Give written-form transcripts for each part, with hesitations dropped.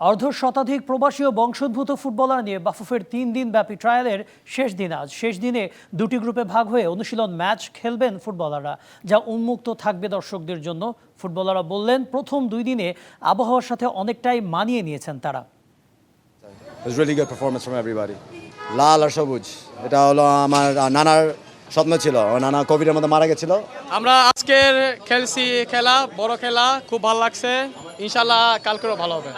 অর্ধ শতাধিক প্রবাসী ও বংশোদ্ভূত ফুটবলার নিয়ে বাফুফের 3 দিন ব্যাপী ট্রায়ালের শেষ দিন আজ। শেষ দিনে দুটি গ্রুপে ভাগ হয়ে অনুশীলন ম্যাচ খেলবেন ফুটবলাররা, যা উন্মুক্ত থাকবে দর্শকদের জন্য। ফুটবলাররা বললেন, প্রথম 2 দিনে আবহাওয়ার সাথে অনেকটাই মানিয়ে নিয়েছেন তারা। It was really good performance from everybody. লাল আর সবুজ, এটা হলো আমার নানার স্বপ্ন ছিল। ও নানা কোভিডের মধ্যে মারা গেছিল। আমরা আজকের খেলছি খেলা, বড় খেলা, খুব ভালো লাগছে। ইনশাল্লাহ কালকেও ভালো হবে।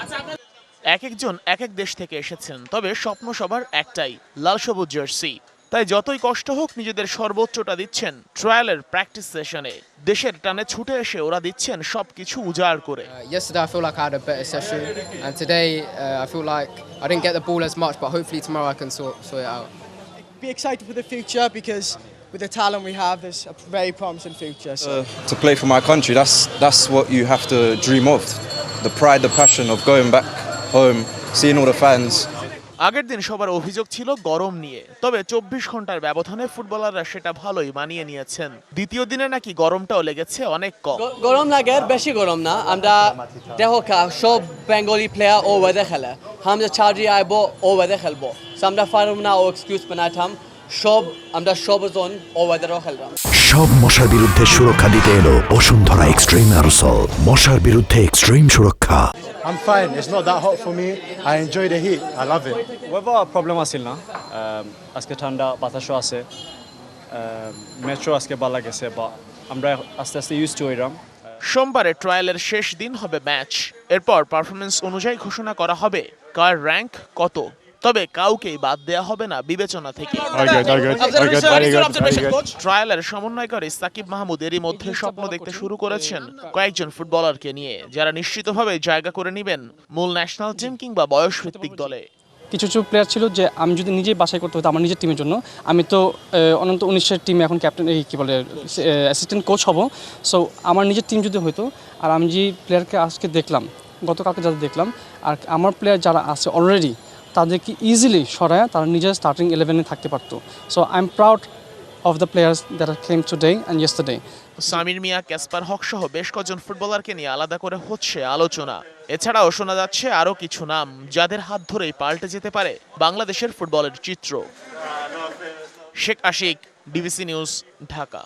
এক একজন এক এক দেশ থেকে এসেছেন, তবে স্বপ্ন সবার একটাই, লাল সবুজ জার্সি। তাই যতই কষ্ট হোক নিজেদের সর্বোচ্চটা দিচ্ছেন ট্রায়ালের প্র্যাকটিস সেশনে। দেশের টানে ছুটে এসে ওরা দিচ্ছেন সবকিছু উজাড় করে। Yesterday I feel like I had a better session, and today I feel like I didn't get the ball as much, but hopefully tomorrow I can sort it out. Be excited for the future because with the talent we have, there's a very promising future. So. To play for my country, that's what you have to dream of. The pride, the passion of going back home, seeing all the fans. আগের দিন সবার অভিযোগ ছিল গরম নিয়ে, তবে 24 ঘন্টার ব্যবধানে ফুটবলাররা সেটা ভালোই মানিয়ে নিয়েছেন। দ্বিতীয় দিনে নাকি গরমটাও লেগেছে অনেক কম। গরম লাগে, বেশি গরম না। আমরা দেখো সব বেঙ্গলি প্লেয়ার ও ওয়েদার খেলে, আমরা চার্জি আইবো ও ওয়েদার খেলবো। আমরা পারব না ও এক্সকিউজ বানাইতাম, আমরা সবজন ও ওয়েদারও খেলতাম। সব মশার বিরুদ্ধে সুরক্ষা দিতে এলো বসুন্ধরা এক্সট্রিম অ্যারোসল, মশার বিরুদ্ধে এক্সট্রিম সুরক্ষা। I'm fine. It's not that hot for me. I enjoy the heat. I love it. Weather problem আছিল না, আজকে ঠান্ডা বাতাসও আছে, মেট্রো আজকে ভালো লাগেছে, বা আমরা আস্তে আস্তে ইউজ টু হইলাম। সোমবারে ট্রায়ালের শেষ দিন হবে ম্যাচ, এরপর পারফরমেন্স অনুযায়ী ঘোষণা করা হবে কার র্যাঙ্ক কত। তবে কাউকেই বাদ দেয়া হবে না বিবেচনা থেকে। ট্রায়ালের সমন্বয়কারী সাকিব মাহমুদ এরই মধ্যে স্বপ্ন দেখতে শুরু করেছেন কয়েকজন ফুটবলারকে নিয়ে, যারা নিশ্চিতভাবে জায়গা করে নেবেন মূল ন্যাশনাল টিম কিংবা বয়সভিত্তিক দলে। কিছু কিছু প্লেয়ার ছিল যে আমি যদি নিজেই বাছাই করতে হতো আমার নিজের টিমের জন্য, আমি তো অনন্ত 19-এর টিমে এখন ক্যাপ্টেন, কি বলে অ্যাসিস্ট্যান্ট কোচ হব। সো আমার নিজের টিম যদি হতো, আর আমি যে প্লেয়ারকে আজকে দেখলাম, গতকালকে যাদের দেখলাম, আর আমার প্লেয়ার যারা আছে অলরেডি, তাদেরকে ইজিলি সরায় তারা নিজের স্টার্টিং 11-এ থাকতে পারতো। So I am proud of the players that came today and yesterday. Samir Miah, Casper Haque সহ বেশ কজন ফুটবলারকে নিয়ে আলাদা করে হচ্ছে আলোচনা। এছাড়াও শোনা যাচ্ছে আরও কিছু নাম, যাদের হাত ধরেই পাল্টে যেতে পারে বাংলাদেশের ফুটবলের চিত্র। Sheikh Ashik, DBC news, Dhaka.